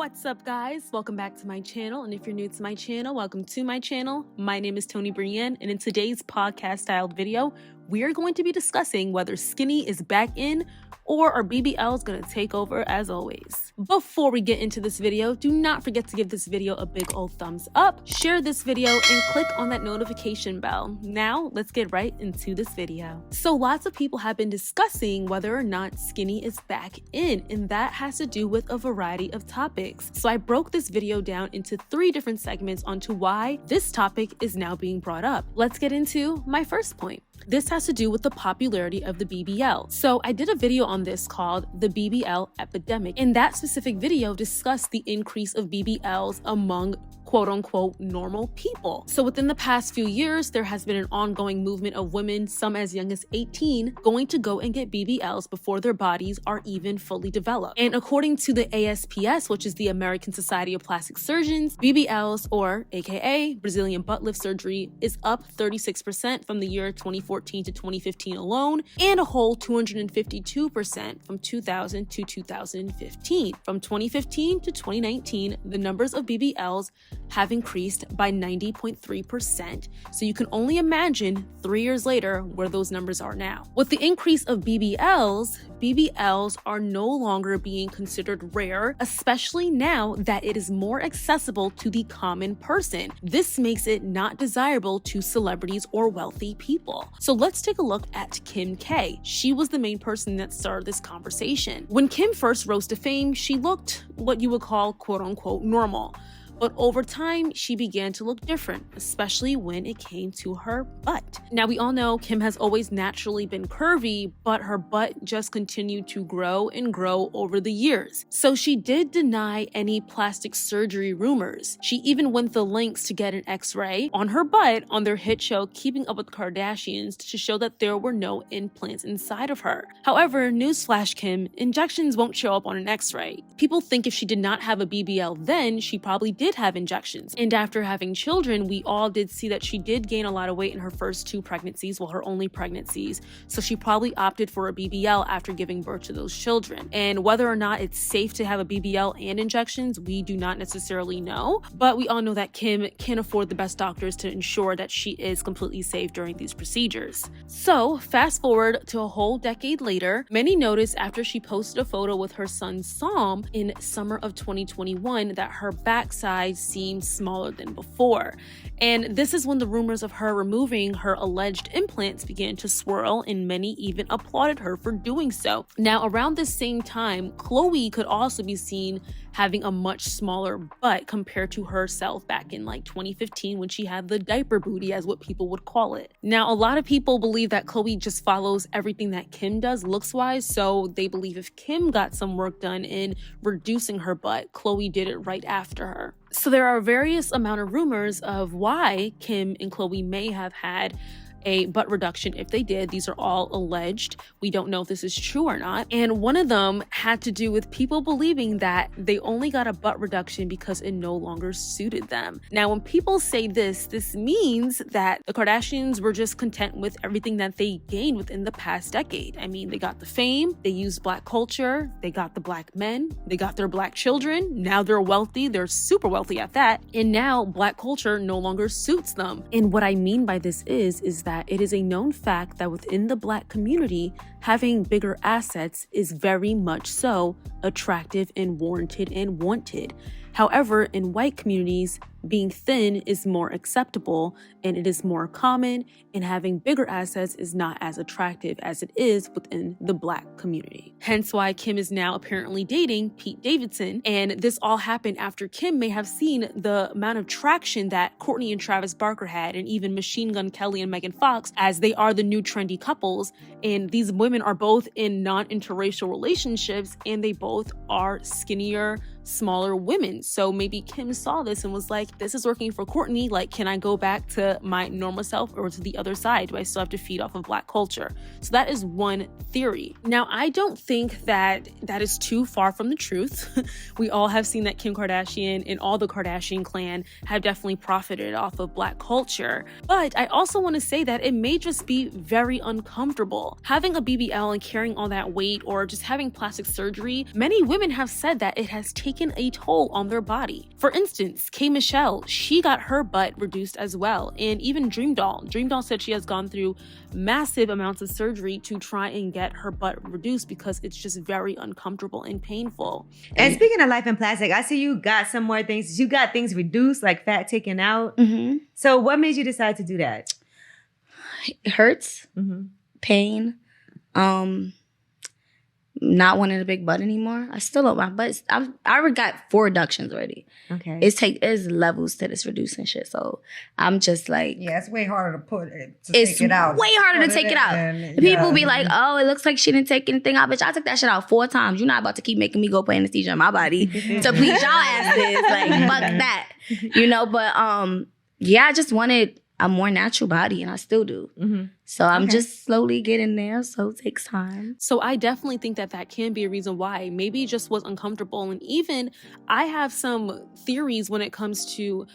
What's up, guys? Welcome back to my channel, and if you're new to my channel, welcome to my channel. My name is tonibryanne, and in today's podcast styled video, we are going to be discussing whether skinny is back in or are BBLs gonna take over as always. Before we get into this video, do not forget to give this video a big old thumbs up, share this video, and click on that notification bell. Now, let's get right into this video. So lots of people have been discussing whether or not skinny is back in, and that has to do with a variety of topics. So I broke this video down into 3 different segments onto why this topic is now being brought up. Let's get into my first point. This has to do with the popularity of the BBL. So I did a video on this called The BBL Epidemic. And that specific video discussed the increase of BBLs among quote-unquote normal people. So within the past few years, there has been an ongoing movement of women, some as young as 18, going to go and get BBLs before their bodies are even fully developed. And according to the ASPS, which is the American Society of Plastic Surgeons, BBLs, or AKA Brazilian butt lift surgery, is up 36% from the year 2014 to 2015 alone, and a whole 252% from 2000 to 2015. From 2015 to 2019, the numbers of BBLs have increased by 90.3%. So you can only imagine 3 years later where those numbers are now. With the increase of BBLs are no longer being considered rare, especially now that it is more accessible to the common person. This makes it not desirable to celebrities or wealthy people. So let's take a look at Kim K. She was the main person that started this conversation. When Kim first rose to fame, she looked what you would call quote-unquote normal. But over time, she began to look different, especially when it came to her butt. Now, we all know Kim has always naturally been curvy, but her butt just continued to grow and grow over the years. So she did deny any plastic surgery rumors. She even went the lengths to get an X-ray on her butt on their hit show Keeping Up with the Kardashians to show that there were no implants inside of her. However, newsflash Kim, injections won't show up on an X-ray. People think if she did not have a BBL then, she probably did have injections. And after having children, we all did see that she did gain a lot of weight in her first 2 pregnancies, well, her only pregnancies. So she probably opted for a BBL after giving birth to those children. And whether or not it's safe to have a BBL and injections, we do not necessarily know. But we all know that Kim can afford the best doctors to ensure that she is completely safe during these procedures. So fast forward to a whole decade later, many noticed after she posted a photo with her son Psalm in summer of 2021 that her backside seemed smaller than before. And this is when the rumors of her removing her alleged implants began to swirl, and many even applauded her for doing so. Now, around this same time, Khloe could also be seen having a much smaller butt compared to herself back in like 2015 when she had the diaper booty, as what people would call it. Now, a lot of people believe that Khloe just follows everything that Kim does looks-wise, so they believe if Kim got some work done in reducing her butt, Khloe did it right after her. So there are various amount of rumors of why Kim and Khloe may have had a butt reduction if they did. These are all alleged. We don't know if this is true or not. And one of them had to do with people believing that they only got a butt reduction because it no longer suited them. Now, when people say this means that the Kardashians were just content with everything that they gained within the past decade. I mean, they got the fame, they used black culture, they got the black men, they got their black children. Now they're wealthy, they're super wealthy at that. And now black culture no longer suits them. And what I mean by this is that it is a known fact that within the black community, having bigger assets is very much so attractive and warranted and wanted. However, in white communities, being thin is more acceptable and it is more common, and having bigger assets is not as attractive as it is within the black community. Hence why Kim is now apparently dating Pete Davidson, and this all happened after Kim may have seen the amount of traction that Kourtney and Travis Barker had, and even Machine Gun Kelly and Megan Fox, as they are the new trendy couples, and these women are both in non-interracial relationships, and they both are skinnier, smaller women. So maybe Kim saw this and was like, this is working for Kourtney, like, can I go back to my normal self or to the other side? Do I still have to feed off of black culture? So that is one theory. Now, I don't think that is too far from the truth. We all have seen that Kim Kardashian and all the Kardashian clan have definitely profited off of black culture. But I also want to say that it may just be very uncomfortable. Having a BBL and carrying all that weight, or just having plastic surgery, many women have said that it has taken taken a toll on their body. For instance, K. Michelle, she got her butt reduced as well. And even Dream Doll said she has gone through massive amounts of surgery to try and get her butt reduced because it's just very uncomfortable and painful. And speaking of life in plastic, I see you got some more things. You got things reduced, like fat taken out. So what made you decide to do that? It hurts, pain, not wanting a big butt anymore. I still don't my butt. I already got 4 reductions already. Okay. It's levels to this reducing shit. So I'm just like, yeah, it's way harder to take it out. It's way harder to take it out. People be like, oh, it looks like she didn't take anything out. Bitch, I took that shit out 4 times. You're not about to keep making me go put anesthesia in my body to please y'all asses. Like, fuck that. But yeah, I just wanted a more natural body, and I still do. So I'm just slowly getting there, so it takes time. So I definitely think that can be a reason why. Maybe it just was uncomfortable. And even I have some theories when it comes to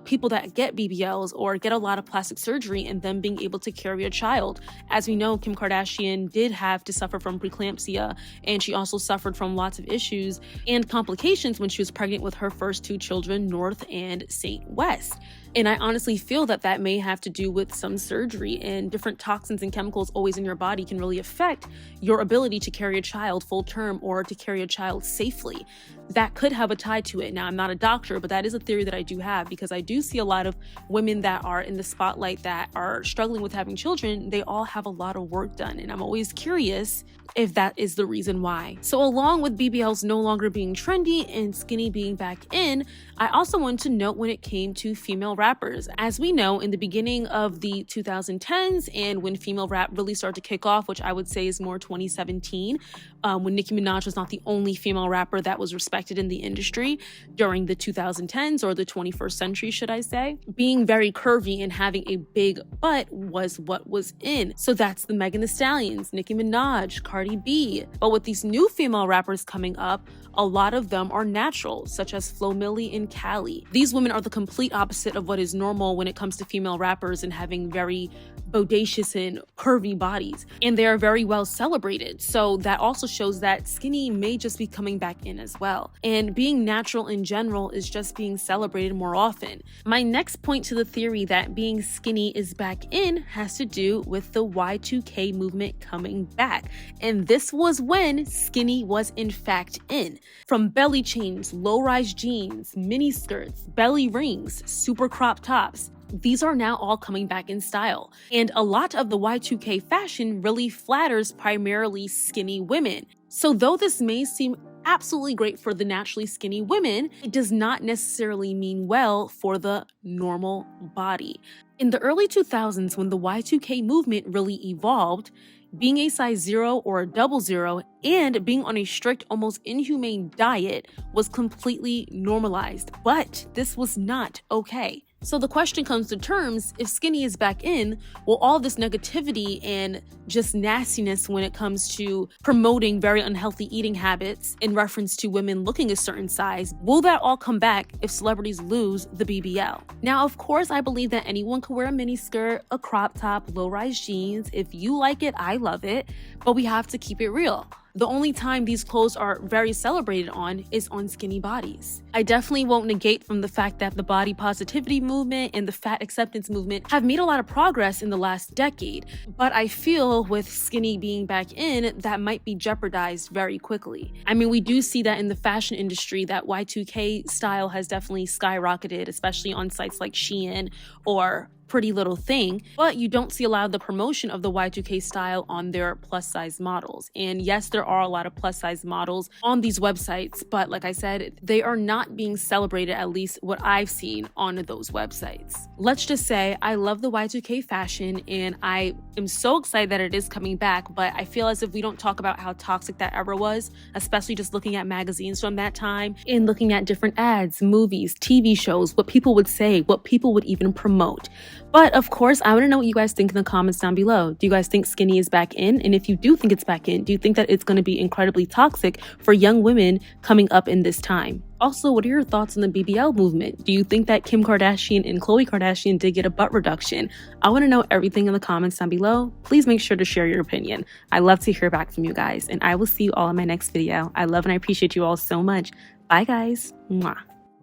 people that get BBLs or get a lot of plastic surgery and them being able to carry a child. As we know, Kim Kardashian did have to suffer from preeclampsia, and she also suffered from lots of issues and complications when she was pregnant with her first 2 children, North and St. West. And I honestly feel that may have to do with some surgery, and different toxins and chemicals always in your body can really affect your ability to carry a child full term or to carry a child safely. That could have a tie to it. Now, I'm not a doctor, but that is a theory that I do have, because I do see a lot of women that are in the spotlight that are struggling with having children. They all have a lot of work done, and I'm always curious if that is the reason why. So along with BBLs no longer being trendy and skinny being back in, I also want to note when it came to female rappers. As we know, in the beginning of the 2010s and when female rap really started to kick off, which I would say is more 2017, when Nicki Minaj was not the only female rapper that was respected in the industry during the 2010s, or the 21st century, should I say. Being very curvy and having a big butt was what was in. So that's the Megan Thee Stallions, Nicki Minaj, Cardi B. But with these new female rappers coming up, a lot of them are natural, such as Flo Milli and Cali. These women are the complete opposite of what is normal when it comes to female rappers and having very bodacious and curvy bodies. And they are very well celebrated. So that also shows that skinny may just be coming back in as well. And being natural in general is just being celebrated more often. My next point to the theory that being skinny is back in has to do with the y2k movement coming back. And this was when skinny was in fact in. From belly chains, low-rise jeans, mini skirts, belly rings, super crop tops, these are now all coming back in style. And a lot of the y2k fashion really flatters primarily skinny women. So though this may seem absolutely great for the naturally skinny women, it does not necessarily mean well for the normal body. In the early 2000s, when the y2k movement really evolved, being a size 0 or a 00 and being on a strict, almost inhumane diet was completely normalized. But this was not okay. So the question comes to terms, if skinny is back in, will all this negativity and just nastiness when it comes to promoting very unhealthy eating habits in reference to women looking a certain size, will that all come back if celebrities lose the BBL? Now, of course, I believe that anyone can wear a mini skirt, a crop top, low-rise jeans. If you like it, I love it, but we have to keep it real. The only time these clothes are very celebrated on is on skinny bodies. I definitely won't negate from the fact that the body positivity movement and the fat acceptance movement have made a lot of progress in the last decade, but I feel with skinny being back in, that might be jeopardized very quickly. I mean, we do see that in the fashion industry that y2k style has definitely skyrocketed, especially on sites like Shein or Pretty Little Thing, but you don't see a lot of the promotion of the y2k style on their plus size models. And yes, there are a lot of plus size models on these websites, but like I said, they are not being celebrated, at least what I've seen on those websites. Let's just say I love the y2k fashion and I am so excited that it is coming back, but I feel as if we don't talk about how toxic that era was, especially just looking at magazines from that time and looking at different ads, movies, TV shows, what people would say, what people would even promote. But of course, I want to know what you guys think in the comments down below. Do you guys think skinny is back in? And if you do think it's back in, do you think that it's going to be incredibly toxic for young women coming up in this time? Also, what are your thoughts on the BBL movement? Do you think that Kim Kardashian and Khloe Kardashian did get a butt reduction? I want to know everything in the comments down below. Please make sure to share your opinion. I love to hear back from you guys, and I will see you all in my next video. I love and I appreciate you all so much. Bye, guys. Mwah.